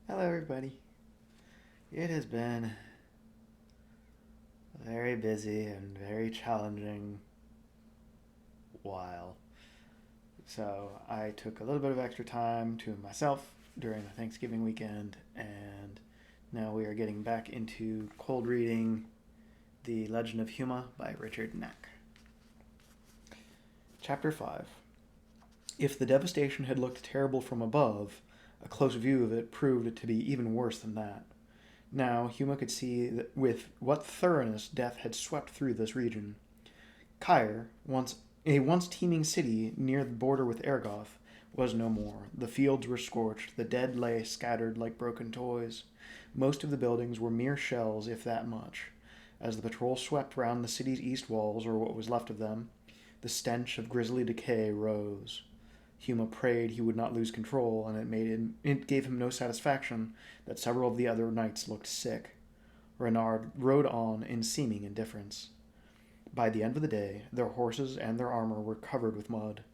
Hello, everybody. It has been a very busy and very challenging while. So, I took a little bit of extra time to myself during the Thanksgiving weekend, and now we are getting back into cold reading The Legend of Huma by Richard Nack. Chapter 5. If the devastation had looked terrible from above, a close view of it proved it to be even worse than that. Now, Huma could see with what thoroughness death had swept through this region. Caire, once teeming city near the border with Ergoth, was no more. The fields were scorched, the dead lay scattered like broken toys. Most of the buildings were mere shells, if that much. As the patrol swept round the city's east walls, or what was left of them, the stench of grisly decay rose. Huma prayed he would not lose control, and it gave him no satisfaction that several of the other knights looked sick. Renard rode on in seeming indifference. By the end of the day, their horses and their armor were covered with mud.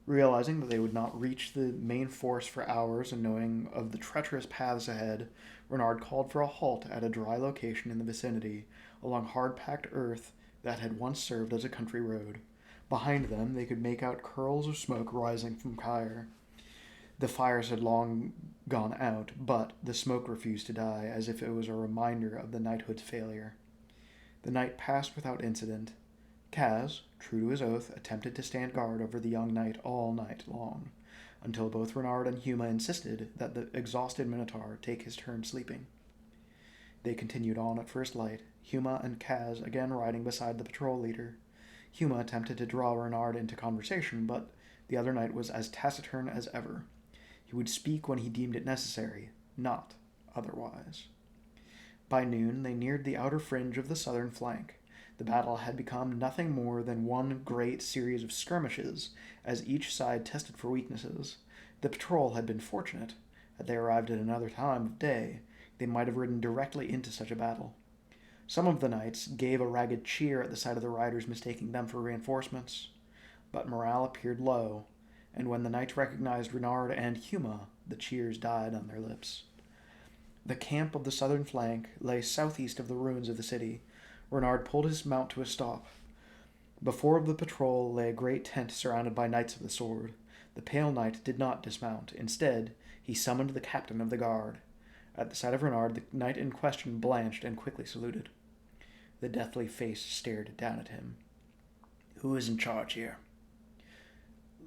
Realizing that they would not reach the main force for hours and knowing of the treacherous paths ahead, Renard called for a halt at a dry location in the vicinity, along hard-packed earth that had once served as a country road. Behind them, they could make out curls of smoke rising from Caire. The fires had long gone out, but the smoke refused to die, as if it was a reminder of the knighthood's failure. The night passed without incident. Kaz, true to his oath, attempted to stand guard over the young knight all night long, until both Renard and Huma insisted that the exhausted Minotaur take his turn sleeping. They continued on at first light, Huma and Kaz again riding beside the patrol leader. Huma attempted to draw Renard into conversation, but the other knight was as taciturn as ever. He would speak when he deemed it necessary, not otherwise. By noon, they neared the outer fringe of the southern flank. The battle had become nothing more than one great series of skirmishes, as each side tested for weaknesses. The patrol had been fortunate. Had they arrived at another time of day, they might have ridden directly into such a battle. Some of the knights gave a ragged cheer at the sight of the riders mistaking them for reinforcements, but morale appeared low, and when the knights recognized Renard and Huma, the cheers died on their lips. The camp of the southern flank lay southeast of the ruins of the city. Renard pulled his mount to a stop. Before the patrol lay a great tent surrounded by knights of the sword. The pale knight did not dismount. Instead, he summoned the captain of the guard. At the sight of Renard, the knight in question blanched and quickly saluted. The deathly face stared down at him. "Who is in charge here?"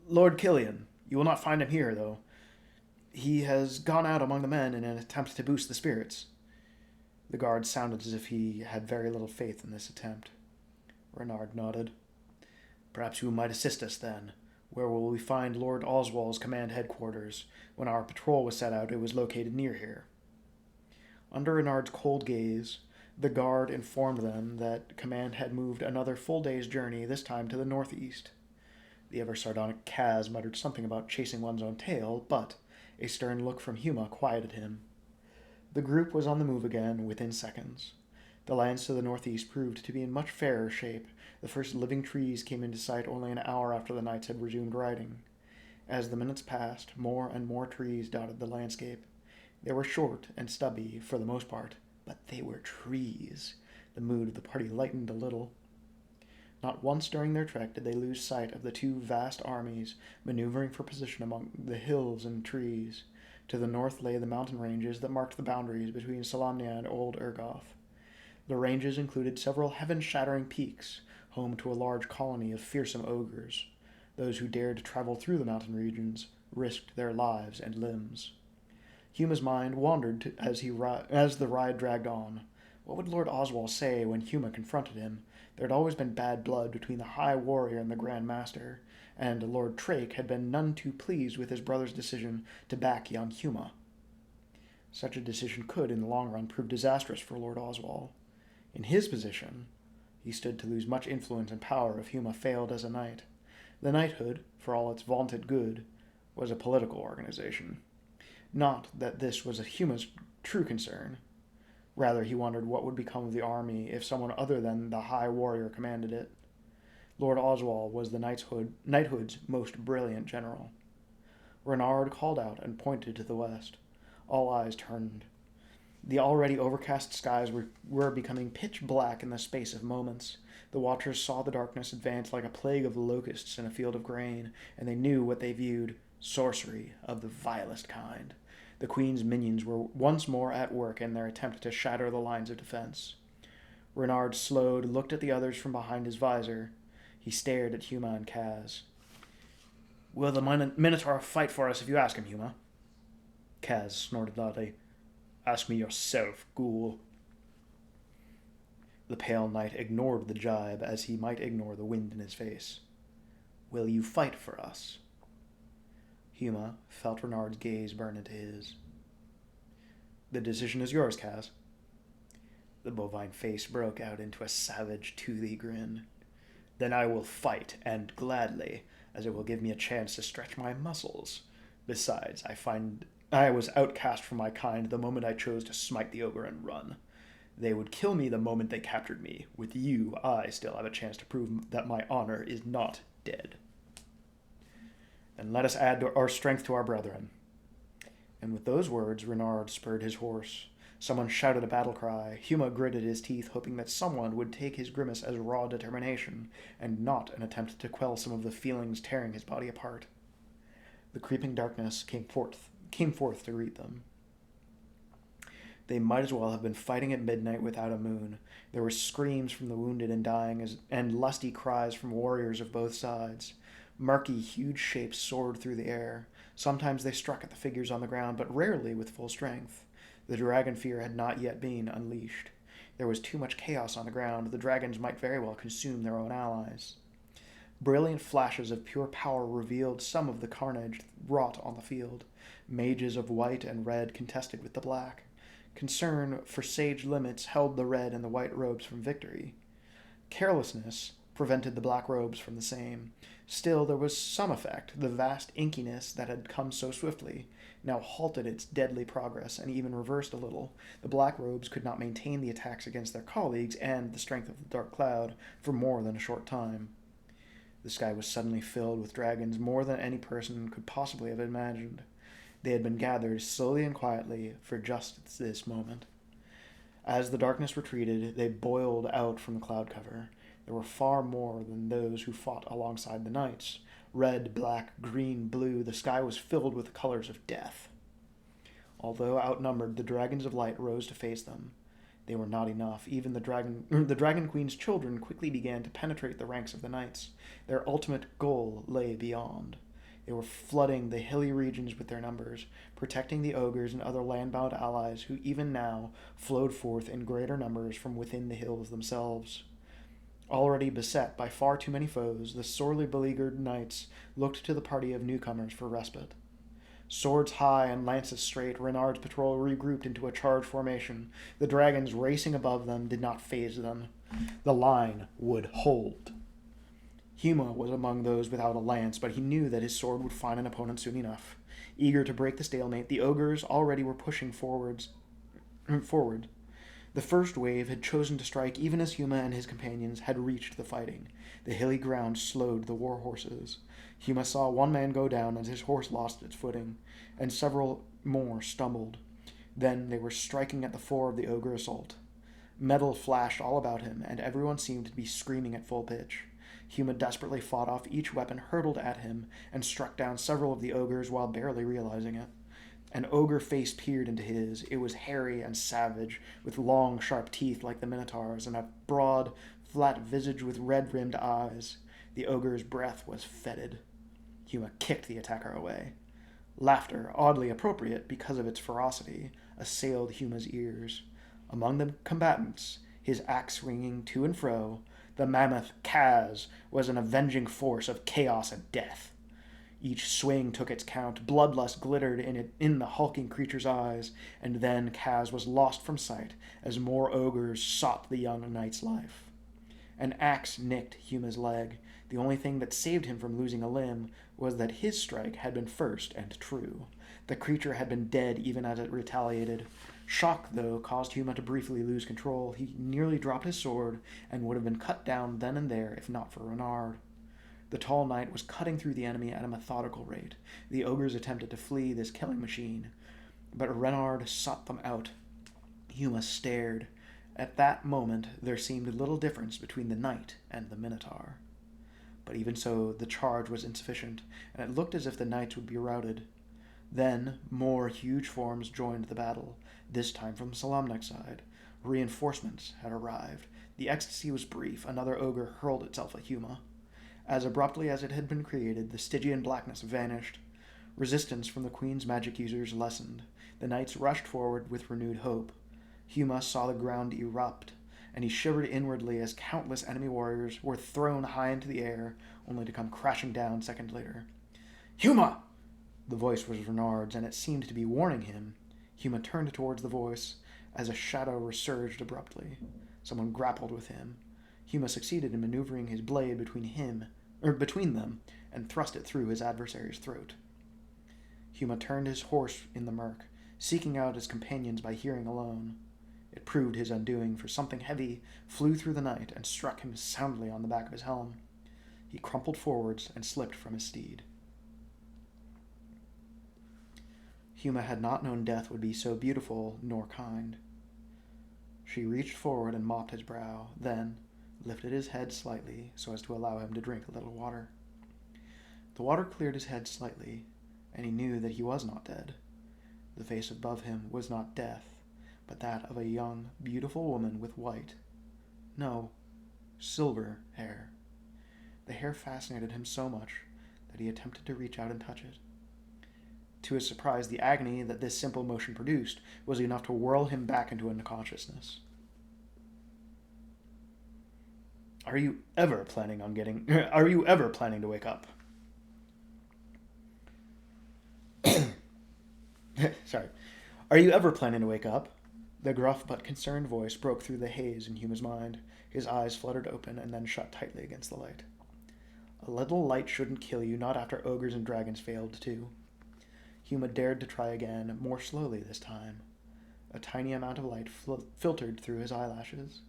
"Lord Killian. You will not find him here, though. He has gone out among the men in an attempt to boost the spirits." The guard sounded as if he had very little faith in this attempt. Renard nodded. "Perhaps you might assist us, then. Where will we find Lord Oswald's command headquarters? When our patrol was set out, it was located near here." Under Renard's cold gaze, the guard informed them that command had moved another full day's journey, this time to the northeast. The ever-sardonic Kaz muttered something about chasing one's own tail, but a stern look from Huma quieted him. The group was on the move again within seconds. The lands to the northeast proved to be in much fairer shape. The first living trees came into sight only an hour after the knights had resumed riding. As the minutes passed, more and more trees dotted the landscape. They were short and stubby for the most part, but they were trees. The mood of the party lightened a little. Not once during their trek did they lose sight of the two vast armies maneuvering for position among the hills and trees. To the north lay the mountain ranges that marked the boundaries between Solamnia and Old Ergoth. The ranges included several heaven-shattering peaks, home to a large colony of fearsome ogres. Those who dared to travel through the mountain regions risked their lives and limbs. Huma's mind wandered as the ride dragged on. What would Lord Oswald say when Huma confronted him? There had always been bad blood between the High Warrior and the Grand Master, and Lord Trake had been none too pleased with his brother's decision to back young Huma. Such a decision could, in the long run, prove disastrous for Lord Oswald. In his position, he stood to lose much influence and power if Huma failed as a knight. The knighthood, for all its vaunted good, was a political organization. Not that this was Huma's true concern. Rather, he wondered what would become of the army if someone other than the High Warrior commanded it. Lord Oswald was the knighthood's most brilliant general. Renard called out and pointed to the west. All eyes turned. The already overcast skies were becoming pitch black in the space of moments. The watchers saw the darkness advance like a plague of locusts in a field of grain, and they knew what they viewed: sorcery of the vilest kind. The Queen's minions were once more at work in their attempt to shatter the lines of defense. Renard slowed, looked at the others from behind his visor. He stared at Huma and Kaz. "Will the Minotaur fight for us if you ask him, Huma?" Kaz snorted loudly. "Ask me yourself, ghoul." The pale knight ignored the jibe as he might ignore the wind in his face. "Will you fight for us?" Huma felt Renard's gaze burn into his. "The decision is yours, Kaz." The bovine face broke out into a savage, toothy grin. "Then I will fight, and gladly, as it will give me a chance to stretch my muscles. Besides, I find I was outcast from my kind the moment I chose to smite the ogre and run. They would kill me the moment they captured me. With you, I still have a chance to prove that my honor is not dead. And let us add our strength to our brethren." And with those words, Renard spurred his horse. Someone shouted a battle cry. Huma gritted his teeth, hoping that someone would take his grimace as raw determination, and not an attempt to quell some of the feelings tearing his body apart. The creeping darkness came forth to greet them. They might as well have been fighting at midnight without a moon. There were screams from the wounded and dying, and lusty cries from warriors of both sides. Murky, huge shapes soared through the air. Sometimes they struck at the figures on the ground, but rarely with full strength. The dragon fear had not yet been unleashed. There was too much chaos on the ground. The dragons might very well consume their own allies. Brilliant flashes of pure power revealed some of the carnage wrought on the field. Mages of white and red contested with the black. Concern for sage limits held the red and the white robes from victory. Carelessness prevented the black robes from the same. Still, there was some effect. The vast inkiness that had come so swiftly now halted its deadly progress and even reversed a little. The black robes could not maintain the attacks against their colleagues and the strength of the dark cloud for more than a short time. The sky was suddenly filled with dragons, more than any person could possibly have imagined. They had been gathered slowly and quietly for just this moment. As the darkness retreated, they boiled out from the cloud cover. There were far more than those who fought alongside the knights. Red, black, green, blue, the sky was filled with the colors of death. Although outnumbered, the dragons of light rose to face them. They were not enough. Even the Dragon Queen's children quickly began to penetrate the ranks of the knights. Their ultimate goal lay beyond. They were flooding the hilly regions with their numbers, protecting the ogres and other land-bound allies who even now flowed forth in greater numbers from within the hills themselves. Already beset by far too many foes, the sorely beleaguered knights looked to the party of newcomers for respite. Swords high and lances straight, Renard's patrol regrouped into a charge formation. The dragons racing above them did not faze them. The line would hold. Huma was among those without a lance, but he knew that his sword would find an opponent soon enough. Eager to break the stalemate, the ogres already were pushing forward. The first wave had chosen to strike even as Huma and his companions had reached the fighting. The hilly ground slowed the war horses. Huma saw one man go down as his horse lost its footing, and several more stumbled. Then they were striking at the fore of the ogre assault. Metal flashed all about him, and everyone seemed to be screaming at full pitch. Huma desperately fought off each weapon hurtled at him, and struck down several of the ogres while barely realizing it. An ogre face peered into his. It was hairy and savage, with long, sharp teeth like the Minotaur's, and a broad, flat visage with red-rimmed eyes. The ogre's breath was fetid. Huma kicked the attacker away. Laughter, oddly appropriate because of its ferocity, assailed Huma's ears. Among the combatants, his axe swinging to and fro, the mammoth Kaz was an avenging force of chaos and death. Each swing took its count. Bloodlust glittered in the hulking creature's eyes, and then Kaz was lost from sight as more ogres sought the young knight's life. An axe nicked Huma's leg. The only thing that saved him from losing a limb was that his strike had been first and true. The creature had been dead even as it retaliated. Shock, though, caused Huma to briefly lose control. He nearly dropped his sword and would have been cut down then and there if not for Renard. The tall knight was cutting through the enemy at a methodical rate. The ogres attempted to flee this killing machine. but Renard sought them out. Huma stared. At that moment there seemed little difference between the knight and the Minotaur. But even so, the charge was insufficient, and it looked as if the knights would be routed. Then more huge forms joined the battle, this time from Solamnek's side. Reinforcements had arrived. The ecstasy was brief. Another ogre hurled itself at Huma. As abruptly as it had been created, the Stygian blackness vanished. Resistance from the Queen's magic users lessened. The knights rushed forward with renewed hope. Huma saw the ground erupt, and he shivered inwardly as countless enemy warriors were thrown high into the air, only to come crashing down seconds later. "Huma!" The voice was Renard's, and it seemed to be warning him. Huma turned towards the voice as a shadow resurged abruptly. Someone grappled with him. Huma succeeded in maneuvering his blade between them and thrust it through his adversary's throat. Huma turned his horse in the murk, seeking out his companions by hearing alone. It proved his undoing, for something heavy flew through the night and struck him soundly on the back of his helm. He crumpled forwards and slipped from his steed. Huma had not known death would be so beautiful nor kind. She reached forward and mopped his brow, then lifted his head slightly so as to allow him to drink a little water. The water cleared his head slightly, and he knew that he was not dead. The face above him was not death, but that of a young, beautiful woman with white, no, silver hair. The hair fascinated him so much that he attempted to reach out and touch it. To his surprise, the agony that this simple motion produced was enough to whirl him back into unconsciousness. Are you ever planning to wake up? Sorry. Are you ever planning to wake up? The gruff but concerned voice broke through the haze in Huma's mind. His eyes fluttered open and then shut tightly against the light. A little light shouldn't kill you, not after ogres and dragons failed too. Huma dared to try again, more slowly this time. A tiny amount of light filtered through his eyelashes.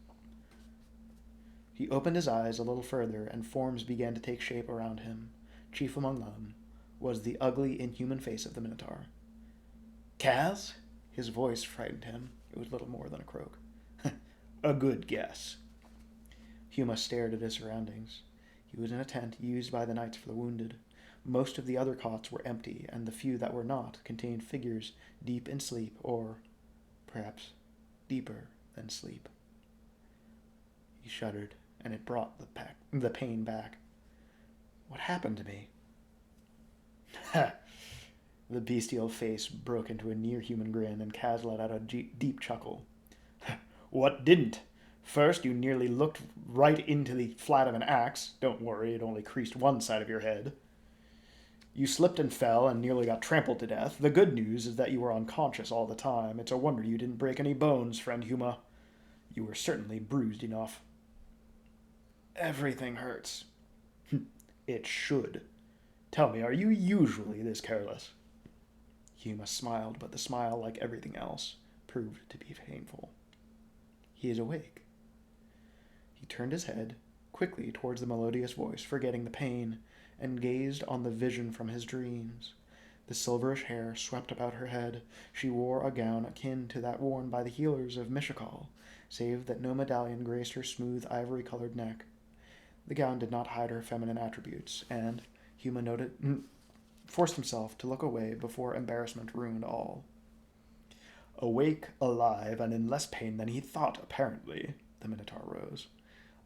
He opened his eyes a little further, and forms began to take shape around him. Chief among them was the ugly, inhuman face of the Minotaur. "Kaz?" His voice frightened him. It was little more than a croak. "A good guess." Huma stared at his surroundings. He was in a tent used by the knights for the wounded. Most of the other cots were empty, and the few that were not contained figures deep in sleep, or perhaps deeper than sleep. He shuddered, and it brought the pain back. "What happened to me?" "Ha!" The bestial face broke into a near-human grin, and Kaz let out a deep chuckle. "What didn't? First, you nearly looked right into the flat of an axe. Don't worry, it only creased one side of your head. You slipped and fell and nearly got trampled to death. The good news is that you were unconscious all the time. It's a wonder you didn't break any bones, friend Huma. You were certainly bruised enough." "Everything hurts." "It should. Tell me, are you usually this careless?" Huma smiled, but the smile, like everything else, proved to be painful. "He is awake." He turned his head quickly towards the melodious voice, forgetting the pain, and gazed on the vision from his dreams. The silverish hair swept about her head. She wore a gown akin to that worn by the healers of Mishakal, save that no medallion graced her smooth ivory-colored neck. The gown did not hide her feminine attributes, and Huma forced himself to look away before embarrassment ruined all. "Awake, alive, and in less pain than he thought, apparently," the Minotaur rose.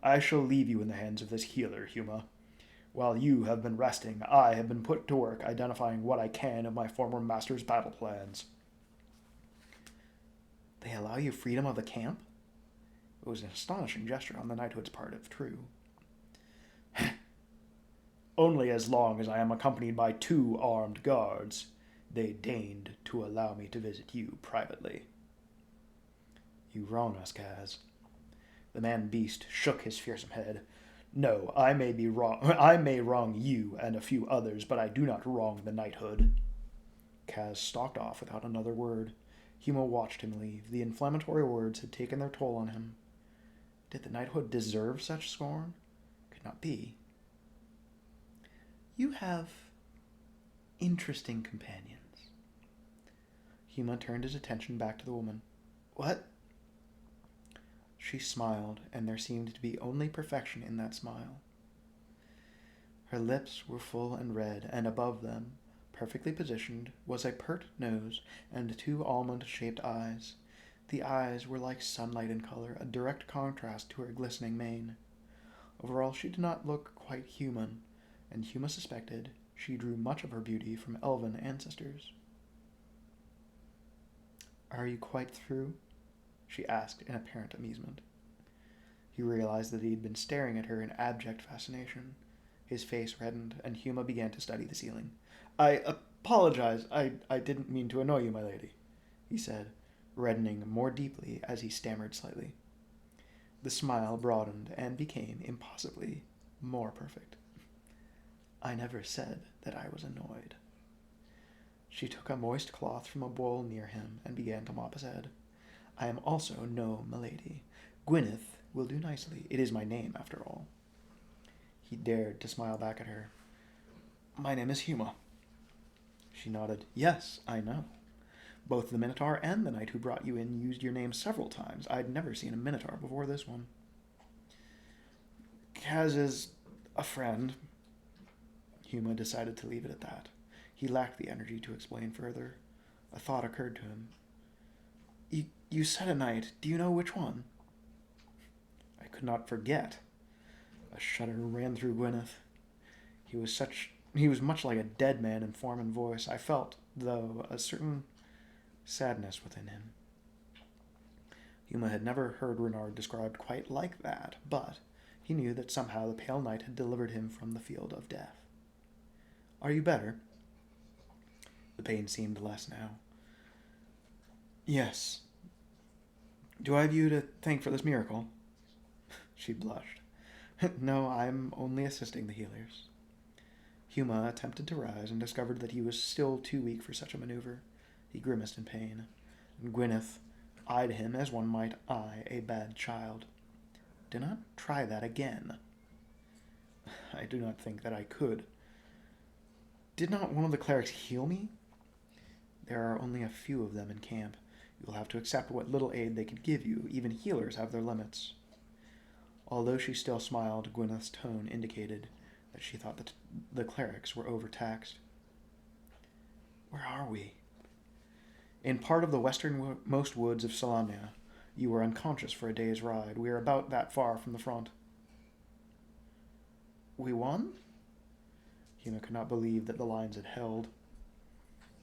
"I shall leave you in the hands of this healer, Huma. While you have been resting, I have been put to work identifying what I can of my former master's battle plans." "They allow you freedom of the camp?" It was an astonishing gesture on the knighthood's part, if true. "Only as long as I am accompanied by 2 armed guards. They deigned to allow me to visit you privately." "You wrong us, Kaz." The man-beast shook his fearsome head. "No, I may wrong you and a few others, but I do not wrong the knighthood." Kaz stalked off without another word. Huma watched him leave. The inflammatory words had taken their toll on him. Did the knighthood deserve such scorn? Could not be. "You have interesting companions." Huma turned his attention back to the woman. What? She smiled, and there seemed to be only perfection in that smile. Her lips were full and red, and above them, perfectly positioned, was a pert nose and 2 almond-shaped eyes. The eyes were like sunlight in color, a direct contrast to her glistening mane. Overall, she did not look quite human, and Huma suspected she drew much of her beauty from elven ancestors. Are you quite through? She asked in apparent amusement. He realized that he had been staring at her in abject fascination. His face reddened, and Huma began to study the ceiling. I apologize. I didn't mean to annoy you, my lady, he said, reddening more deeply as he stammered slightly. The smile broadened and became impossibly more perfect. I never said that I was annoyed. She took a moist cloth from a bowl near him and began to mop his head. I am also no milady. Gwyneth will do nicely. It is my name, after all. He dared to smile back at her. My name is Huma. She nodded. Yes, I know. Both the Minotaur and the knight who brought you in used your name several times. I'd never seen a Minotaur before this one. Kaz is a friend. Huma decided to leave it at that. He lacked the energy to explain further. A thought occurred to him. You said a knight. Do you know which one? I could not forget. A shudder ran through Gwyneth. He was much like a dead man in form and voice. I felt, though, a certain sadness within him. Huma had never heard Renard described quite like that, but he knew that somehow the Pale Knight had delivered him from the field of death. Are you better? The pain seemed less now. Yes. Do I have you to thank for this miracle? She blushed. No, I'm only assisting the healers. Huma attempted to rise and discovered that he was still too weak for such a maneuver. He grimaced in pain, and Gwyneth eyed him as one might eye a bad child. Do not try that again. I do not think that I could. Did not one of the clerics heal me? There are only a few of them in camp. You will have to accept what little aid they can give you. Even healers have their limits. Although she still smiled, Gwyneth's tone indicated that she thought that the clerics were overtaxed. Where are we? In part of the westernmost woods of Solamnia. You were unconscious for a day's ride. We are about that far from the front. We won? Huma could not believe that the lines had held.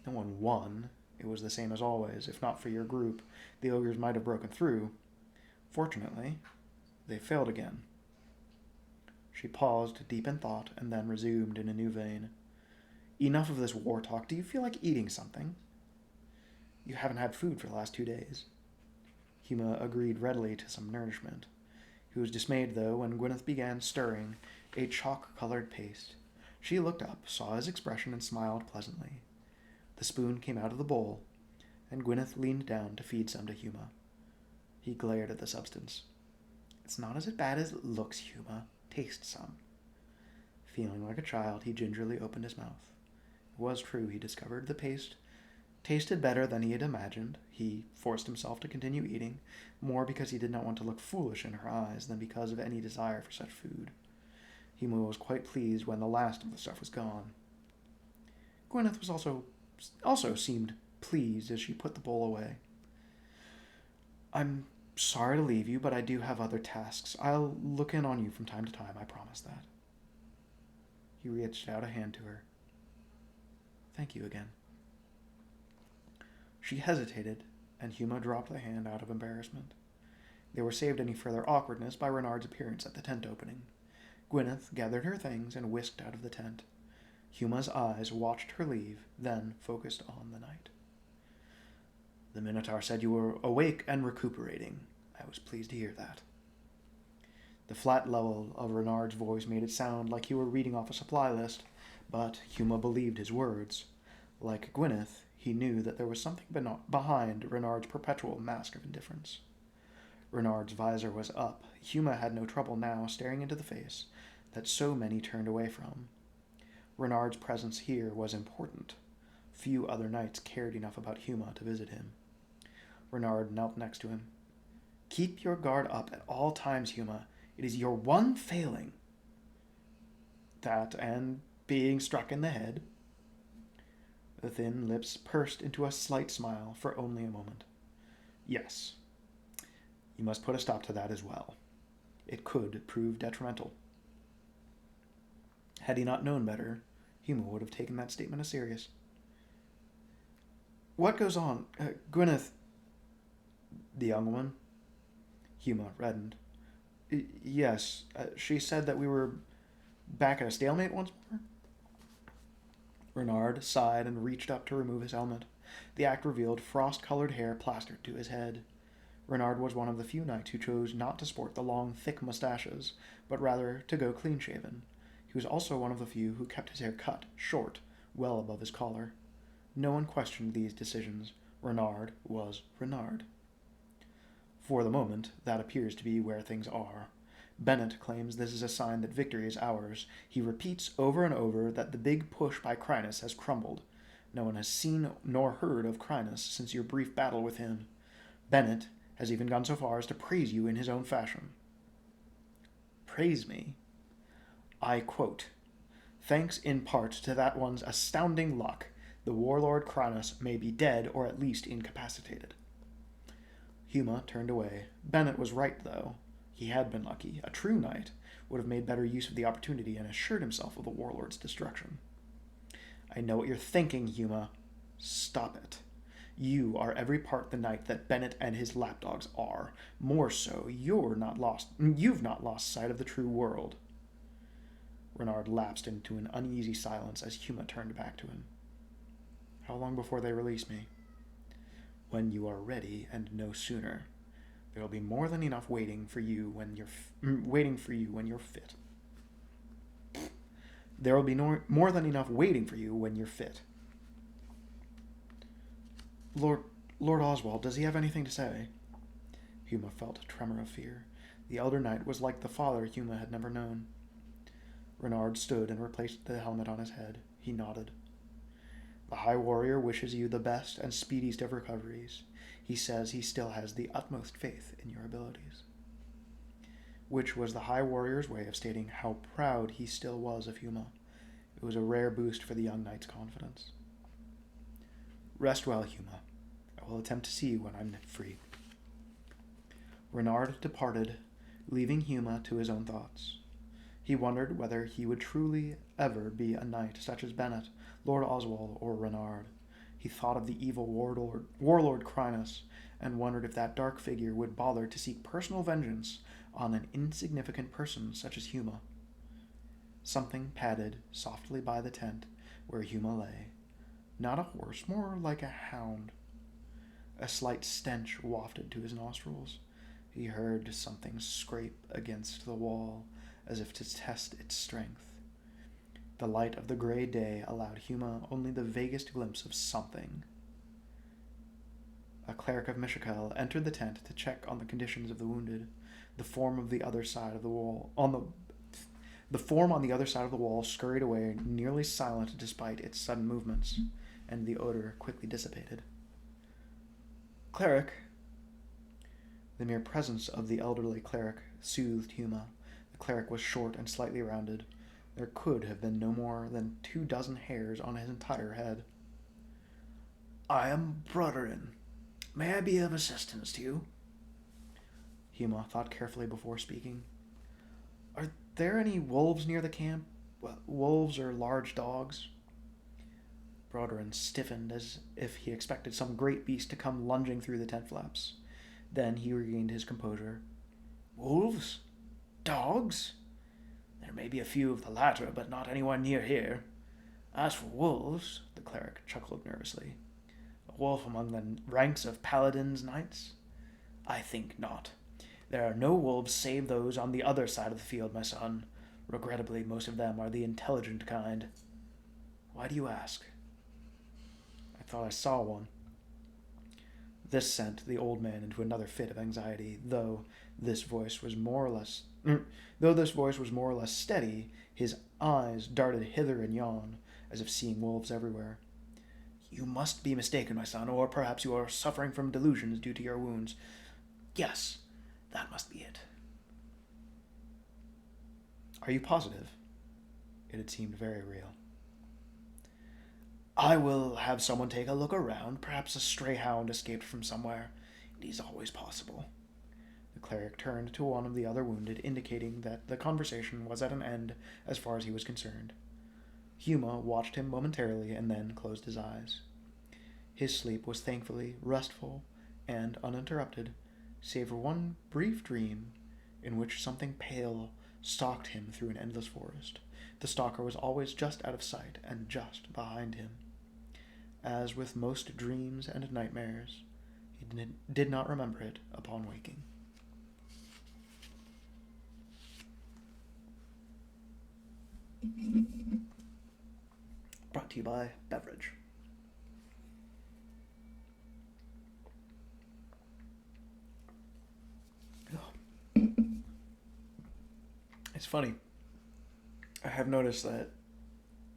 No one won. It was the same as always. If not for your group, the ogres might have broken through. Fortunately, they failed again. She paused, deep in thought, and then resumed in a new vein. Enough of this war talk. Do you feel like eating something? You haven't had food for the last 2 days. Huma agreed readily to some nourishment. He was dismayed, though, when Gwyneth began stirring a chalk-colored paste. She looked up, saw his expression, and smiled pleasantly. The spoon came out of the bowl, and Gwyneth leaned down to feed some to Huma. He glared at the substance. It's not as bad as it looks, Huma. Taste some. Feeling like a child, he gingerly opened his mouth. It was true, he discovered. The paste tasted better than he had imagined. He forced himself to continue eating, more because he did not want to look foolish in her eyes than because of any desire for such food. Huma was quite pleased when the last of the stuff was gone. Gwyneth was also seemed pleased as she put the bowl away. I'm sorry to leave you, but I do have other tasks. I'll look in on you from time to time, I promise that. He reached out a hand to her. Thank you again. She hesitated, and Huma dropped the hand out of embarrassment. They were saved any further awkwardness by Renard's appearance at the tent opening. Gwyneth gathered her things and whisked out of the tent. Huma's eyes watched her leave, then focused on the knight. The Minotaur said you were awake and recuperating. I was pleased to hear that. The flat level of Renard's voice made it sound like he were reading off a supply list, but Huma believed his words. Like Gwyneth, he knew that there was something behind Renard's perpetual mask of indifference. Renard's visor was up. Huma had no trouble now staring into the face that so many turned away from. Renard's presence here was important. few other knights cared enough about Huma to visit him. Renard knelt next to him. "Keep your guard up at all times, Huma. It is your one failing." "That and being struck in the head." The thin lips pursed into a slight smile for only a moment. "Yes. You must put a stop to that as well. It could prove detrimental." Had he not known better, Huma would have taken that statement as serious. "What goes on? Gwyneth..." "The young woman?" Huma reddened. "Yes, she said that we were back at a stalemate once more?" Renard sighed and reached up to remove his helmet. The act revealed frost-colored hair plastered to his head. Renard was one of the few knights who chose not to sport the long, thick mustaches, but rather to go clean-shaven. He was also one of the few who kept his hair cut, short, well above his collar. No one questioned these decisions. Renard was Renard. For the moment, that appears to be where things are. Bennett claims this is a sign that victory is ours. He repeats over and over that the big push by Crinus has crumbled. No one has seen nor heard of Crinus since your brief battle with him. Bennett has even gone so far as to praise you in his own fashion. Praise me? I quote, "Thanks in part to that one's astounding luck, the warlord Crinus may be dead or at least incapacitated." Huma turned away. Bennett was right, though. He had been lucky. A true knight would have made better use of the opportunity and assured himself of the warlord's destruction. "I know what you're thinking, Huma. Stop it. You are every part the knight that Bennett and his lapdogs are. More so, you've not lost sight of the true world." Renard lapsed into an uneasy silence as Huma turned back to him. "How long before they release me?" "When you are ready, and no sooner. There will be more than enough waiting for you when you're fit." "There will be more than enough waiting for you when you're fit." Lord Oswald, does he have anything to say?" Huma felt a tremor of fear. The elder knight was like the father Huma had never known. Renard stood and replaced the helmet on his head. He nodded. "The High Warrior wishes you the best and speediest of recoveries. He says he still has the utmost faith in your abilities." Which was the High Warrior's way of stating how proud he still was of Huma. It was a rare boost for the young knight's confidence. "Rest well, Huma. I will attempt to see you when I'm free." Renard departed, leaving Huma to his own thoughts. He wondered whether he would truly ever be a knight such as Bennett, Lord Oswald, or Renard. He thought of the evil warlord Crinus, and wondered if that dark figure would bother to seek personal vengeance on an insignificant person such as Huma. Something padded softly by the tent where Huma lay. Not a horse, more like a hound. A slight stench wafted to his nostrils. He heard something scrape against the wall, as if to test its strength. The light of the gray day allowed Huma only the vaguest glimpse of something. A cleric of Mishakel entered the tent to check on the conditions of the wounded. The form on the other side of the wall scurried away, nearly silent despite its sudden movements, and the odor quickly dissipated. "Cleric." The mere presence of the elderly cleric soothed Huma. The cleric was short and slightly rounded. There could have been no more than 24 hairs on his entire head. "I am Broderin. May I be of assistance to you?" Huma thought carefully before speaking. "Are there any wolves near the camp? Wolves or large dogs?" Broderin stiffened as if he expected some great beast to come lunging through the tent flaps. Then he regained his composure. "Wolves? Dogs? There may be a few of the latter, but not anyone near here. As for wolves," the cleric chuckled nervously, "a wolf among the ranks of paladins' knights? I think not. There are no wolves save those on the other side of the field, my son. Regrettably, most of them are the intelligent kind. Why do you ask?" "I thought I saw one." This sent the old man into another fit of anxiety. Though this voice was more or less steady, his eyes darted hither and yon, as if seeing wolves everywhere. You must be mistaken, my son, or perhaps you are suffering from delusions due to your wounds. Yes, that must be it. Are you positive? It had seemed very real. I will have someone take a look around. Perhaps a stray hound escaped from somewhere. It is always possible. The cleric turned to one of the other wounded, indicating that the conversation was at an end as far as he was concerned. Huma watched him momentarily and then closed his eyes. His sleep was thankfully restful and uninterrupted, save for one brief dream in which something pale stalked him through an endless forest. The stalker was always just out of sight and just behind him. As with most dreams and nightmares, he did not remember it upon waking. Brought to you by Beverage. It's funny. I have noticed that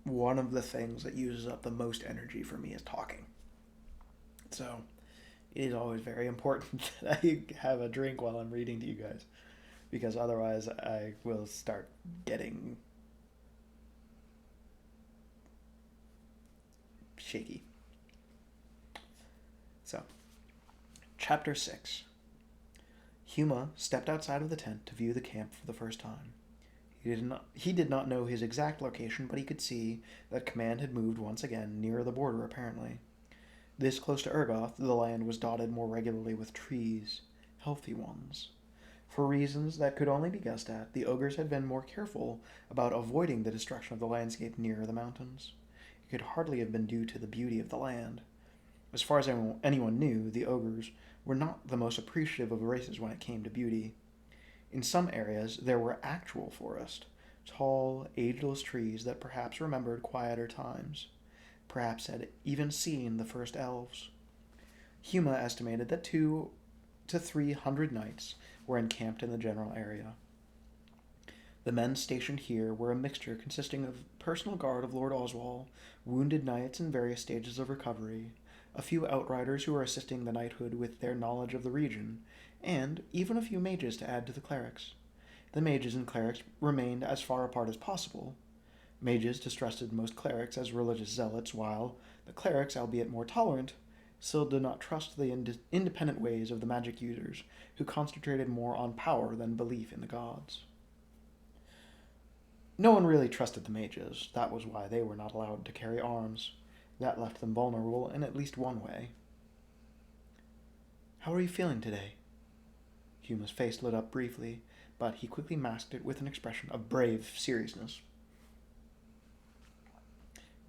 one of the things that uses up the most energy for me is talking. So it is always very important that I have a drink while I'm reading to you guys, because otherwise I will start getting shaky. So, Chapter 6. Huma stepped outside of the tent to view the camp for the first time. He did not know his exact location, but he could see that command had moved once again, nearer the border apparently. This close to Urgoth, the land was dotted more regularly with trees, healthy ones. For reasons that could only be guessed at, the ogres had been more careful about avoiding the destruction of the landscape near the mountains. It could hardly have been due to the beauty of the land. As far as anyone knew, the ogres were not the most appreciative of races when it came to beauty. In some areas, there were actual forest, tall, ageless trees that perhaps remembered quieter times, perhaps had even seen the first elves. Huma estimated that 200 to 300 knights were encamped in the general area. The men stationed here were a mixture consisting of personal guard of Lord Oswald, wounded knights in various stages of recovery, a few outriders who were assisting the knighthood with their knowledge of the region, and even a few mages to add to the clerics. The mages and clerics remained as far apart as possible. Mages distrusted most clerics as religious zealots, while the clerics, albeit more tolerant, still did not trust the independent ways of the magic users, who concentrated more on power than belief in the gods. No one really trusted the mages. That was why they were not allowed to carry arms. That left them vulnerable in at least one way. How are you feeling today? Huma's face lit up briefly, but he quickly masked it with an expression of brave seriousness.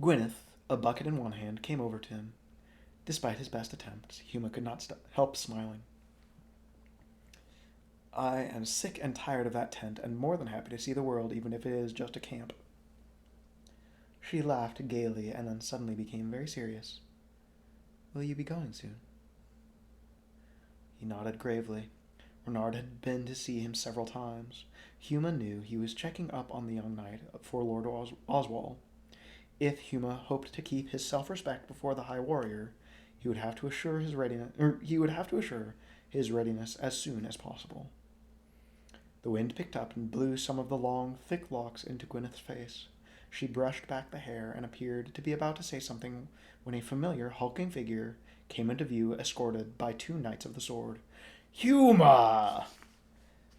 Gwyneth, a bucket in one hand, came over to him. Despite his best attempts, Huma could not help smiling. I am sick and tired of that tent, and more than happy to see the world, even if it is just a camp. She laughed gaily, and then suddenly became very serious. Will you be going soon? He nodded gravely. Renard had been to see him several times. Huma knew he was checking up on the young knight for Lord Oswald. If Huma hoped to keep his self-respect before the High Warrior, he would have to assure his readiness as soon as possible. The wind picked up and blew some of the long, thick locks into Gwyneth's face. She brushed back the hair and appeared to be about to say something when a familiar, hulking figure came into view, escorted by 2 knights of the sword. Huma!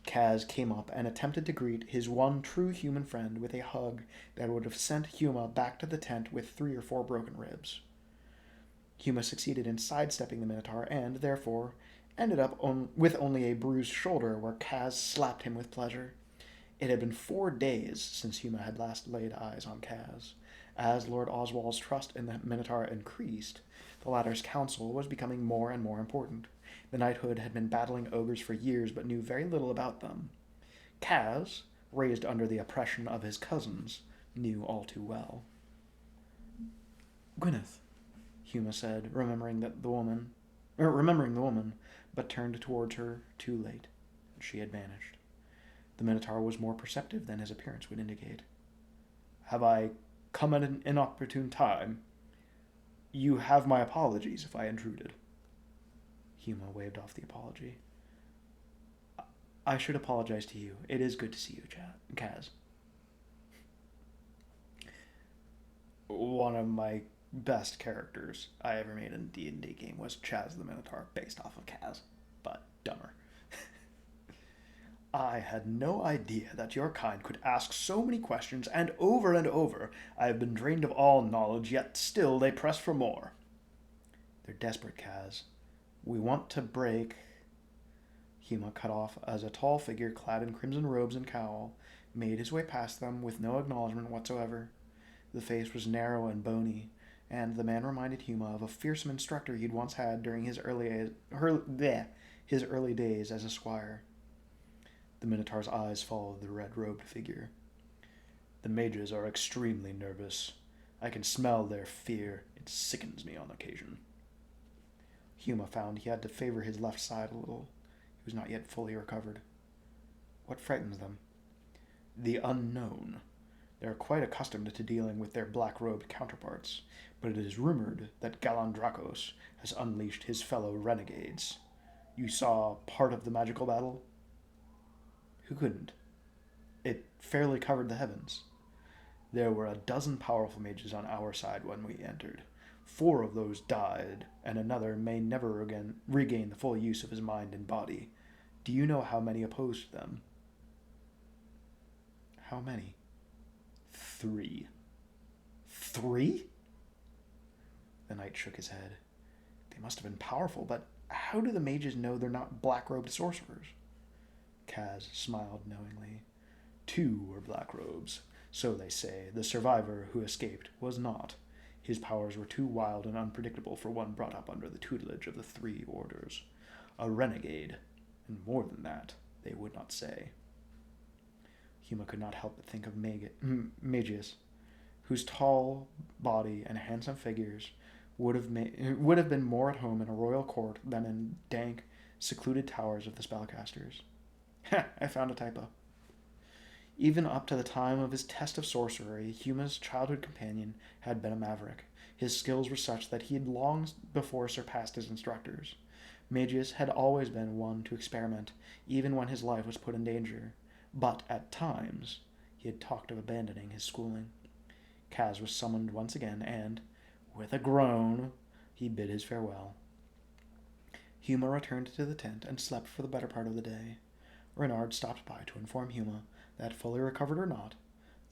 Kaz came up and attempted to greet his one true human friend with a hug that would have sent Huma back to the tent with 3 or 4 broken ribs. Huma succeeded in sidestepping the Minotaur and, therefore, ended up with only a bruised shoulder where Kaz slapped him with pleasure. It had been 4 days since Huma had last laid eyes on Kaz. As Lord Oswald's trust in the Minotaur increased, the latter's counsel was becoming more and more important. The knighthood had been battling ogres for years, but knew very little about them. Kaz, raised under the oppression of his cousins, knew all too well. Gwyneth, Huma said, remembering the woman, but turned towards her too late. She had vanished. The Minotaur was more perceptive than his appearance would indicate. Have I come at an inopportune time? You have my apologies if I intruded. Huma waved off the apology. I should apologize to you. It is good to see you, Kaz. One of my best characters I ever made in a D&D game was Chaz the Minotaur, based off of Kaz, but dumber. I had no idea that your kind could ask so many questions, and over I have been drained of all knowledge, yet still they press for more. They're desperate, Kaz. We want to break... Huma cut off as a tall figure clad in crimson robes and cowl made his way past them with no acknowledgement whatsoever. The face was narrow and bony, and the man reminded Huma of a fearsome instructor he'd once had during his early days as a squire. The Minotaur's eyes followed the red-robed figure. The mages are extremely nervous. I can smell their fear. It sickens me on occasion. Huma found he had to favor his left side a little. He was not yet fully recovered. What frightens them? The unknown. They are quite accustomed to dealing with their black-robed counterparts, but it is rumored that Galandrakos has unleashed his fellow renegades. You saw part of the magical battle? Who couldn't? It fairly covered the heavens. There were 12 powerful mages on our side when we entered. 4 of those died, and another may never again regain the full use of his mind and body. Do you know how many opposed them? How many? 3. 3? The knight shook his head. They must have been powerful, but how do the mages know they're not black-robed sorcerers? Kaz smiled knowingly. 2 were black robes, so they say. The survivor who escaped was not. His powers were too wild and unpredictable for one brought up under the tutelage of the 3 orders. A renegade, and more than that, they would not say. Huma could not help but think of Magius, whose tall body and handsome figures would have been more at home in a royal court than in dank, secluded towers of the spellcasters. I found a typo. Even up to the time of his test of sorcery, Huma's childhood companion had been a maverick. His skills were such that he had long before surpassed his instructors. Magius had always been one to experiment, even when his life was put in danger. But at times, he had talked of abandoning his schooling. Kaz was summoned once again, and, with a groan, he bid his farewell. Huma returned to the tent and slept for the better part of the day. Renard stopped by to inform Huma that, fully recovered or not,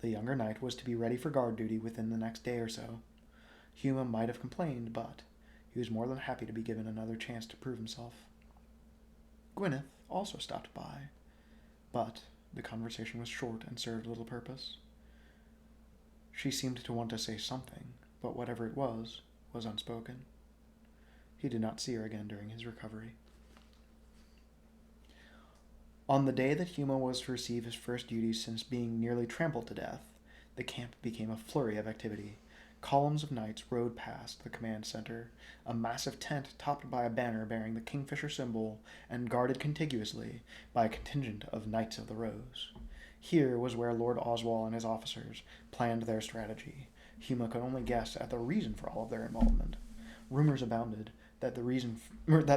the younger knight was to be ready for guard duty within the next day or so. Huma might have complained, but he was more than happy to be given another chance to prove himself. Gwyneth also stopped by, but the conversation was short and served little purpose. She seemed to want to say something, but whatever it was unspoken. He did not see her again during his recovery. On the day that Huma was to receive his first duties since being nearly trampled to death, the camp became a flurry of activity. Columns of knights rode past the command center, a massive tent topped by a banner bearing the Kingfisher symbol and guarded contiguously by a contingent of Knights of the Rose. Here was where Lord Oswald and his officers planned their strategy. Huma could only guess at the reason for all of their involvement. Rumors abounded that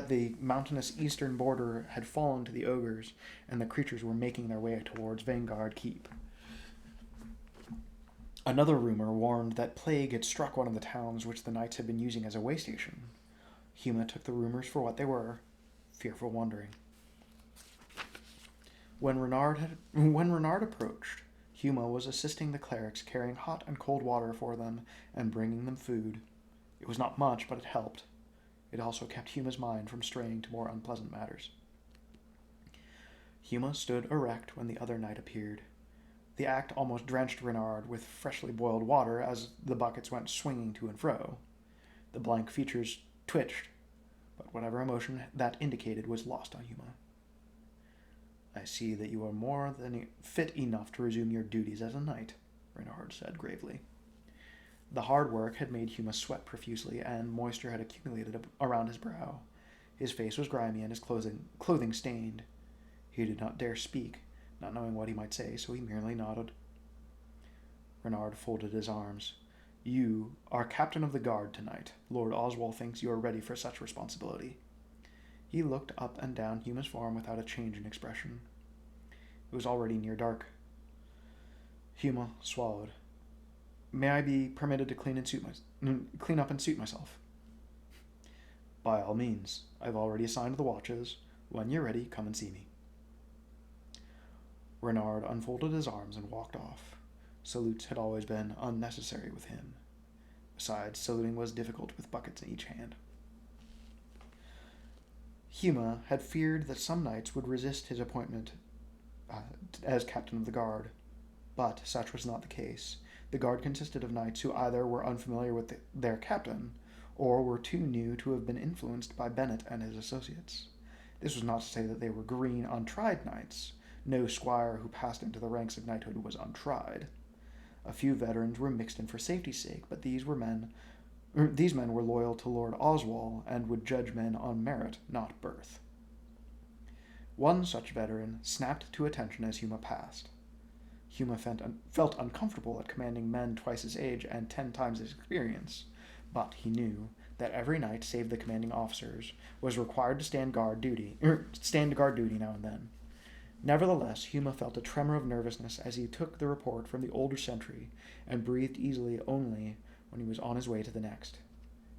the mountainous eastern border had fallen to the ogres, and the creatures were making their way towards Vanguard Keep. Another rumor warned that plague had struck one of the towns which the knights had been using as a way station. Huma took the rumors for what they were, fearful wondering. When Renard approached, Huma was assisting the clerics, carrying hot and cold water for them and bringing them food. It was not much, but it helped. It also kept Huma's mind from straying to more unpleasant matters. Huma stood erect when the other knight appeared. The act almost drenched Renard with freshly boiled water as the buckets went swinging to and fro. The blank features twitched, but whatever emotion that indicated was lost on Huma. I see that you are more than fit enough to resume your duties as a knight, Renard said gravely. The hard work had made Huma sweat profusely, and moisture had accumulated around his brow. His face was grimy and his clothing stained. He did not dare speak, not knowing what he might say, so he merely nodded. Renard folded his arms. You are captain of the guard tonight. Lord Oswald thinks you are ready for such responsibility. He looked up and down Huma's form without a change in expression. It was already near dark. Huma swallowed. May I be permitted to clean up and suit myself? By all means. I've already assigned the watches. When you're ready, come and see me. Renard unfolded his arms and walked off. Salutes had always been unnecessary with him. Besides, saluting was difficult with buckets in each hand. Huma had feared that some knights would resist his appointment as captain of the guard, but such was not the case. The guard consisted of knights who either were unfamiliar with their captain, or were too new to have been influenced by Bennett and his associates. This was not to say that they were green, untried knights. No squire who passed into the ranks of knighthood was untried. A few veterans were mixed in for safety's sake, but these men were loyal to Lord Oswald and would judge men on merit, not birth. One such veteran snapped to attention as Huma passed. Huma felt uncomfortable at commanding men twice his age and 10 times his experience, but he knew that every knight save the commanding officers was required to stand guard duty now and then. Nevertheless, Huma felt a tremor of nervousness as he took the report from the older sentry and breathed easily only when he was on his way to the next.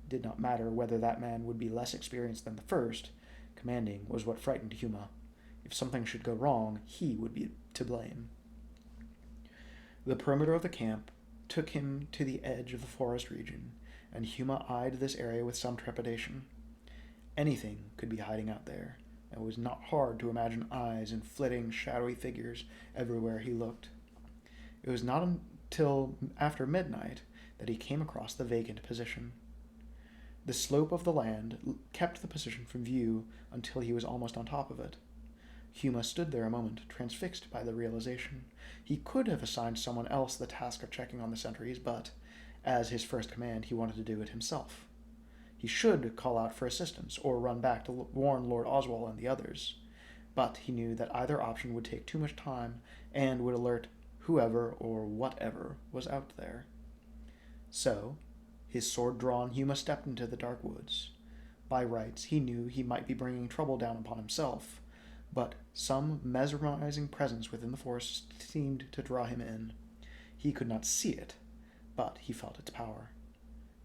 It did not matter whether that man would be less experienced than the first. Commanding was what frightened Huma. If something should go wrong, he would be to blame. The perimeter of the camp took him to the edge of the forest region, and Huma eyed this area with some trepidation. Anything could be hiding out there. It was not hard to imagine eyes and flitting, shadowy figures everywhere he looked. It was not until after midnight that he came across the vacant position. The slope of the land kept the position from view until he was almost on top of it. Huma stood there a moment, transfixed by the realization. He could have assigned someone else the task of checking on the sentries, but, as his first command, he wanted to do it himself. He should call out for assistance or run back to warn Lord Oswald and the others, but he knew that either option would take too much time and would alert whoever or whatever was out there. So, his sword drawn, Huma stepped into the dark woods. By rights, he knew he might be bringing trouble down upon himself, but some mesmerizing presence within the forest seemed to draw him in. He could not see it, but he felt its power.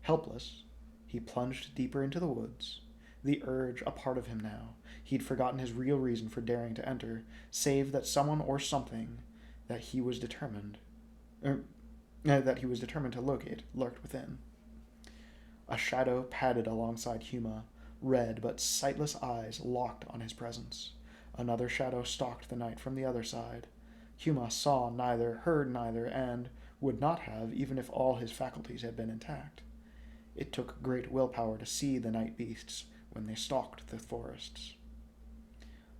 Helpless, he plunged deeper into the woods, the urge a part of him now. He'd forgotten his real reason for daring to enter, save that someone or something that he was determined to locate lurked within. A shadow padded alongside Huma, red but sightless eyes locked on his presence. Another shadow stalked the knight from the other side. Huma saw neither, heard neither, and would not have even if all his faculties had been intact. It took great willpower to see the night beasts when they stalked the forests.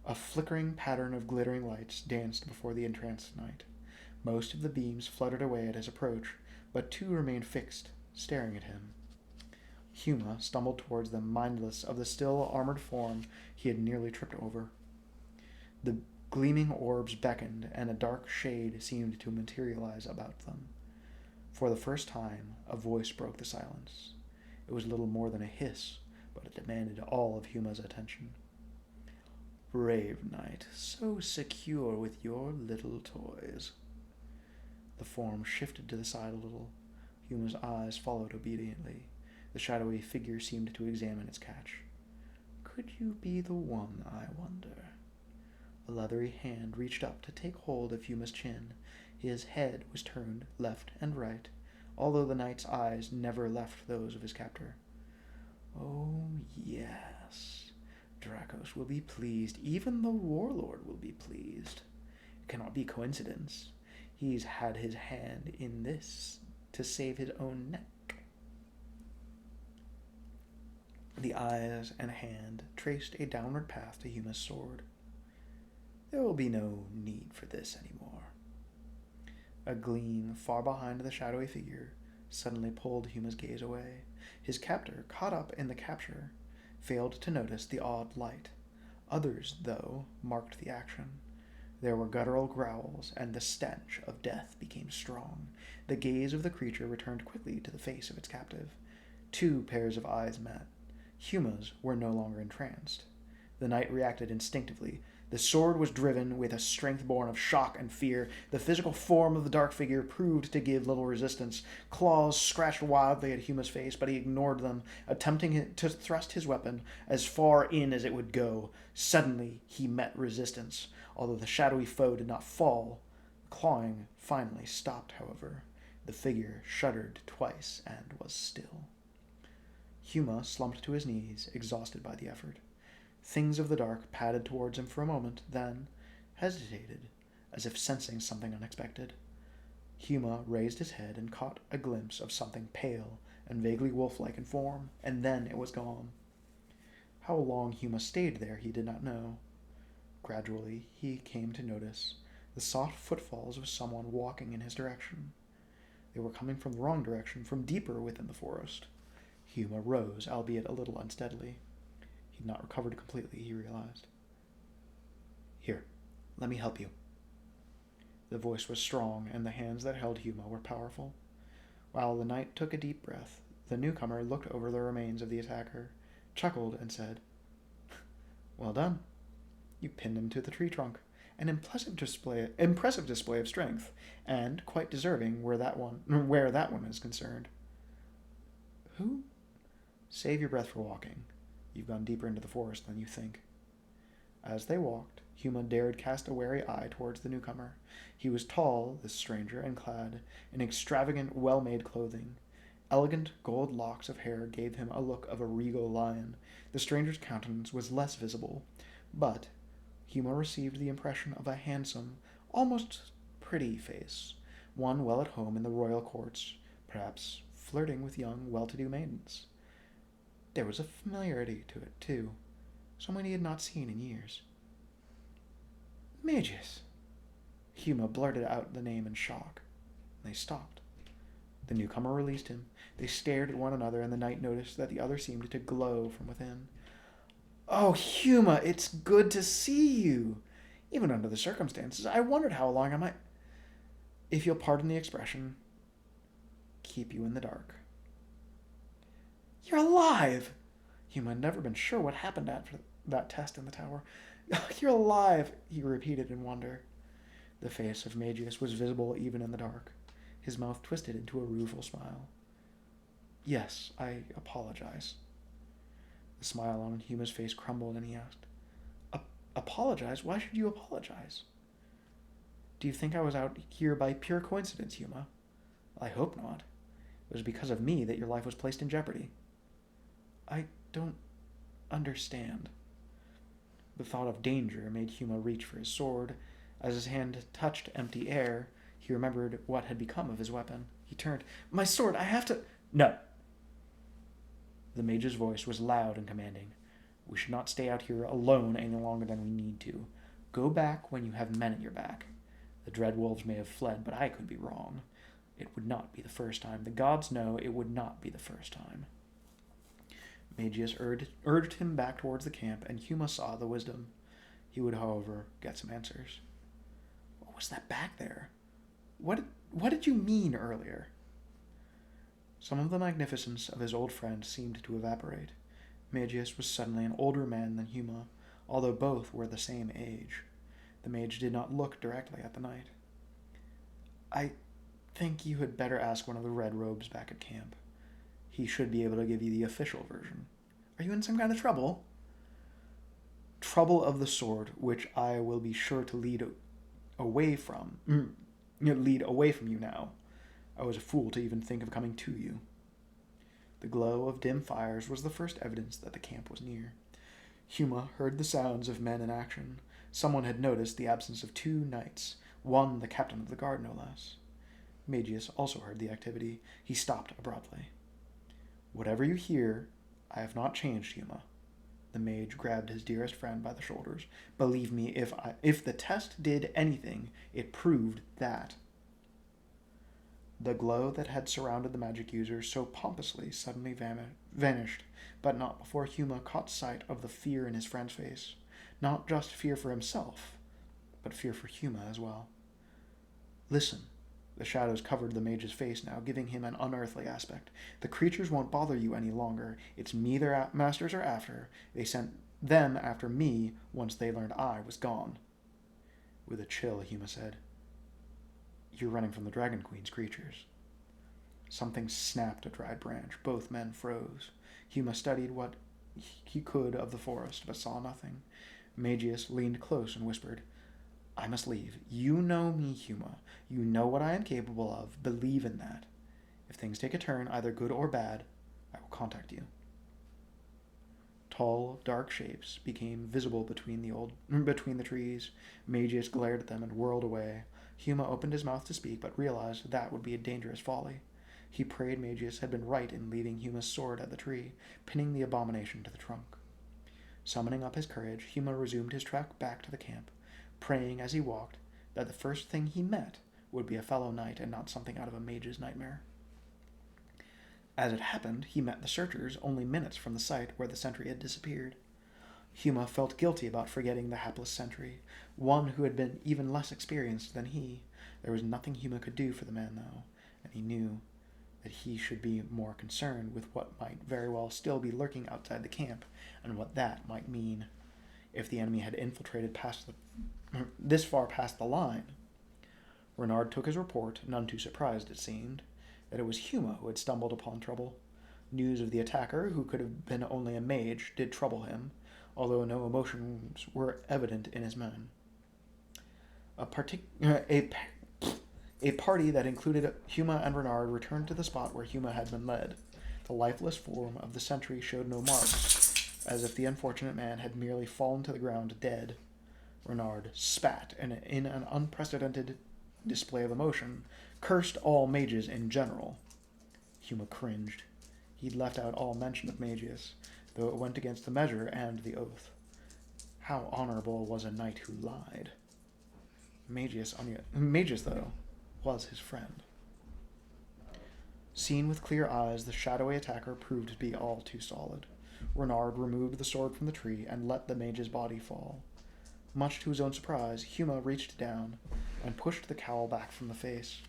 A flickering pattern of glittering lights danced before the entranced knight. Most of the beams fluttered away at his approach, but 2 remained fixed, staring at him. Huma stumbled towards them, mindless of the still armored form he had nearly tripped over. The gleaming orbs beckoned, and a dark shade seemed to materialize about them. For the first time, a voice broke the silence. It was little more than a hiss, but it demanded all of Huma's attention. Brave knight, so secure with your little toys. The form shifted to the side a little. Huma's eyes followed obediently. The shadowy figure seemed to examine its catch. Could you be the one, I wonder? A leathery hand reached up to take hold of Huma's chin. His head was turned left and right, although the knight's eyes never left those of his captor. Oh, yes. Dracos will be pleased. Even the warlord will be pleased. It cannot be coincidence. He's had his hand in this to save his own neck. The eyes and hand traced a downward path to Huma's sword. There will be no need for this anymore. A gleam far behind the shadowy figure suddenly pulled Huma's gaze away. His captor, caught up in the capture, failed to notice the odd light. Others, though, marked the action. There were guttural growls, and the stench of death became strong. The gaze of the creature returned quickly to the face of its captive. Two pairs of eyes met. Huma's were no longer entranced. The knight reacted instinctively. The sword was driven with a strength born of shock and fear. The physical form of the dark figure proved to give little resistance. Claws scratched wildly at Huma's face, but he ignored them, attempting to thrust his weapon as far in as it would go. Suddenly, he met resistance. Although the shadowy foe did not fall, the clawing finally stopped, however. The figure shuddered twice and was still. Huma slumped to his knees, exhausted by the effort. Things of the dark padded towards him for a moment, then hesitated, as if sensing something unexpected. Huma raised his head and caught a glimpse of something pale and vaguely wolf-like in form, and then it was gone. How long Huma stayed there he did not know. Gradually, he came to notice the soft footfalls of someone walking in his direction. They were coming from the wrong direction, from deeper within the forest. Huma rose, albeit a little unsteadily. He had not recovered completely, he realized. "Here, let me help you." The voice was strong, and the hands that held Huma were powerful. While the knight took a deep breath, the newcomer looked over the remains of the attacker, chuckled, and said, "Well done. You pinned him to the tree trunk. An impressive display of strength, and quite deserving where that one is concerned." "Who?" "Save your breath for walking. You've gone deeper into the forest than you think." As they walked, Huma dared cast a wary eye towards the newcomer. He was tall, this stranger, and clad in extravagant, well-made clothing. Elegant gold locks of hair gave him a look of a regal lion. The stranger's countenance was less visible, but Huma received the impression of a handsome, almost pretty face, one well at home in the royal courts, perhaps flirting with young, well-to-do maidens. There was a familiarity to it, too, someone he had not seen in years. "Magus!" Huma blurted out the name in shock. They stopped. The newcomer released him. They stared at one another, and the knight noticed that the other seemed to glow from within. "Oh, Huma, it's good to see you! Even under the circumstances, I wondered how long I might, if you'll pardon the expression, keep you in the dark." "You're alive!" Huma had never been sure what happened after that test in the tower. "You're alive!" he repeated in wonder. The face of Magius was visible even in the dark. His mouth twisted into a rueful smile. "Yes, I apologize." The smile on Huma's face crumbled, and he asked, "Apologize? Why should you apologize?" "Do you think I was out here by pure coincidence, Huma?" "I hope not. It was because of me that your life was placed in jeopardy." "I don't understand." The thought of danger made Huma reach for his sword. As his hand touched empty air, he remembered what had become of his weapon. He turned. "My sword, I have to—" "No." The mage's voice was loud and commanding. "We should not stay out here alone any longer than we need to. Go back when you have men at your back. The dread wolves may have fled, but I could be wrong. It would not be the first time. The gods know it would not be the first time." Magius urged him back towards the camp, and Huma saw the wisdom. He would, however, get some answers. "What was that back there? What did you mean earlier?" Some of the magnificence of his old friend seemed to evaporate. Magius was suddenly an older man than Huma, although both were the same age. The mage did not look directly at the knight. "I think you had better ask one of the red robes back at camp. He should be able to give you the official version." "Are you in some kind of trouble?" "Trouble of the sort which I will be sure to lead away from you now. I was a fool to even think of coming to you." The glow of dim fires was the first evidence that the camp was near. Huma heard the sounds of men in action. Someone had noticed the absence of two knights, one the captain of the guard no less. Magius also heard the activity. He stopped abruptly. "Whatever you hear, I have not changed, Huma." The mage grabbed his dearest friend by the shoulders. "Believe me, if the test did anything, it proved that." The glow that had surrounded the magic user so pompously suddenly vanished, but not before Huma caught sight of the fear in his friend's face. Not just fear for himself, but fear for Huma as well. Listen. The shadows covered the mage's face now, giving him an unearthly aspect. The creatures won't bother you any longer. It's me their masters are after. They sent them after me once they learned I was gone. With a chill, Huma said, You're running from the Dragon Queen's creatures. Something snapped a dried branch. Both men froze. Huma studied what he could of the forest, but saw nothing. Magius leaned close and whispered, I must leave. You know me, Huma. You know what I am capable of. Believe in that. If things take a turn, either good or bad, I will contact you. Tall, dark shapes became visible between the trees. Magius glared at them and whirled away. Huma opened his mouth to speak, but realized that would be a dangerous folly. He prayed Magius had been right in leaving Huma's sword at the tree, pinning the abomination to the trunk. Summoning up his courage, Huma resumed his trek back to the camp, praying as he walked that the first thing he met would be a fellow knight and not something out of a mage's nightmare. As it happened, he met the searchers only minutes from the site where the sentry had disappeared. Huma felt guilty about forgetting the hapless sentry, one who had been even less experienced than he. There was nothing Huma could do for the man, though, and he knew that he should be more concerned with what might very well still be lurking outside the camp, and what that might mean. If the enemy had infiltrated this far past the line. Renard took his report, none too surprised, it seemed, that it was Huma who had stumbled upon trouble. News of the attacker, who could have been only a mage, did trouble him, although no emotions were evident in his men. A party that included Huma and Renard returned to the spot where Huma had been led. The lifeless form of the sentry showed no marks, as if the unfortunate man had merely fallen to the ground dead. Renard spat, and in an unprecedented display of emotion, cursed all mages in general. Huma cringed. He'd left out all mention of Magius, though it went against the measure and the oath. How honorable was a knight who lied. Magius, though, was his friend. Seen with clear eyes, the shadowy attacker proved to be all too solid. Renard removed the sword from the tree and let the mage's body fall. Much to his own surprise, Huma reached down and pushed the cowl back from the face.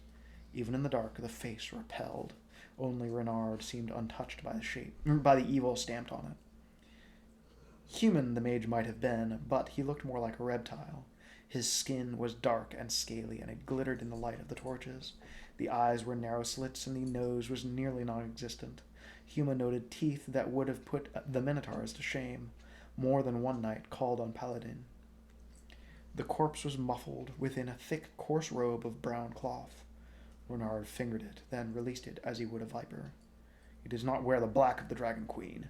Even in the dark, the face repelled. Only Renard seemed untouched by the evil stamped on it. Human the mage might have been, but he looked more like a reptile. His skin was dark and scaly, and it glittered in the light of the torches. The eyes were narrow slits, and the nose was nearly non-existent. Huma noted teeth that would have put the Minotaurs to shame. More than one knight called on Paladin. The corpse was muffled within a thick, coarse robe of brown cloth. Renard fingered it, then released it as he would a viper. It does not wear the black of the Dragon Queen.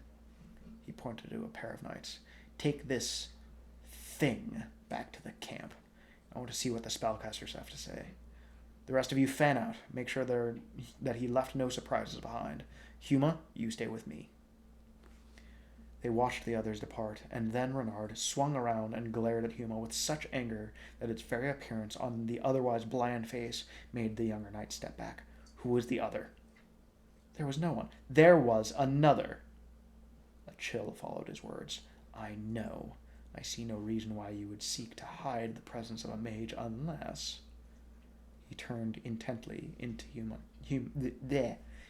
He pointed to a pair of knights. Take this thing back to the camp. I want to see what the spellcasters have to say. The rest of you fan out. Make sure that he left no surprises behind. Huma, you stay with me. They watched the others depart, and then Renard swung around and glared at Huma with such anger that its very appearance on the otherwise bland face made the younger knight step back. Who was the other? There was no one. There was another. A chill followed his words. I know. I see no reason why you would seek to hide the presence of a mage unless... He turned intently into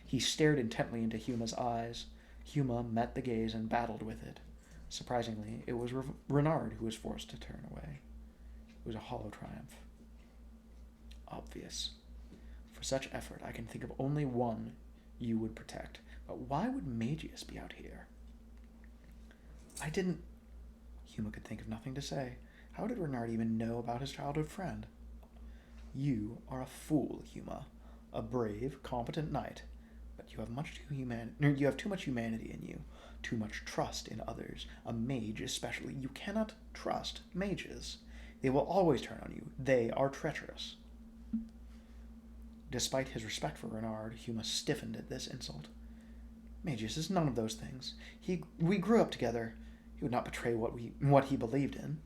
He stared intently into Huma's eyes. Huma met the gaze and battled with it. Surprisingly, it was Renard who was forced to turn away. It was a hollow triumph. Obvious. For such effort, I can think of only one you would protect. But why would Magius be out here? I didn't... Huma could think of nothing to say. How did Renard even know about his childhood friend? You are a fool, Huma. A brave, competent knight. But you have too much humanity in you. Too much trust in others. A mage especially. You cannot trust mages. They will always turn on you. They are treacherous. Despite his respect for Renard, Huma stiffened at this insult. Magius is none of those things. We grew up together. He would not betray what he believed in.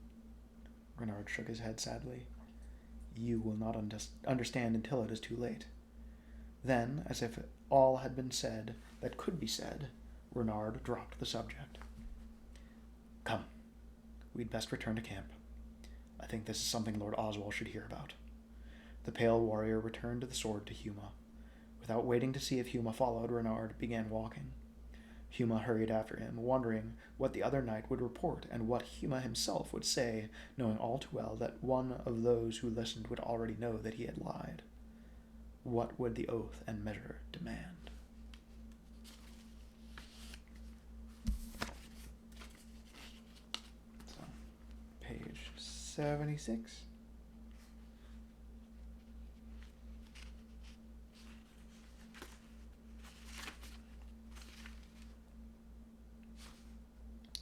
Renard shook his head sadly. You will not understand until it is too late. Then, as if all had been said that could be said, Renard dropped the subject. Come, we'd best return to camp. I think this is something Lord Oswald should hear about. The pale warrior returned the sword to Huma. Without waiting to see if Huma followed, Renard began walking. Huma hurried after him, wondering what the other knight would report and what Huma himself would say, knowing all too well that one of those who listened would already know that he had lied. What would the oath and measure demand? So, page 76.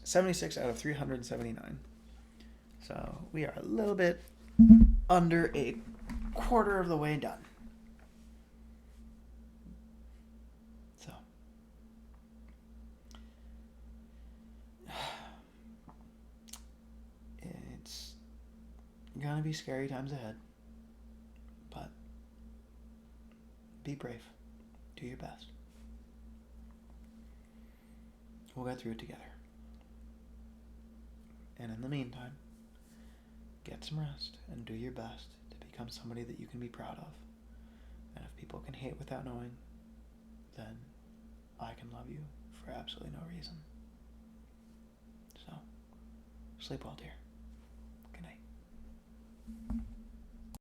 $76 out of 379. So we are a little bit under a quarter of the way done. So it's gonna be scary times ahead, but be brave. Do your best. We'll get through it together. And in the meantime, get some rest and do your best to become somebody that you can be proud of. And if people can hate without knowing, then I can love you for absolutely no reason. So, sleep well, dear.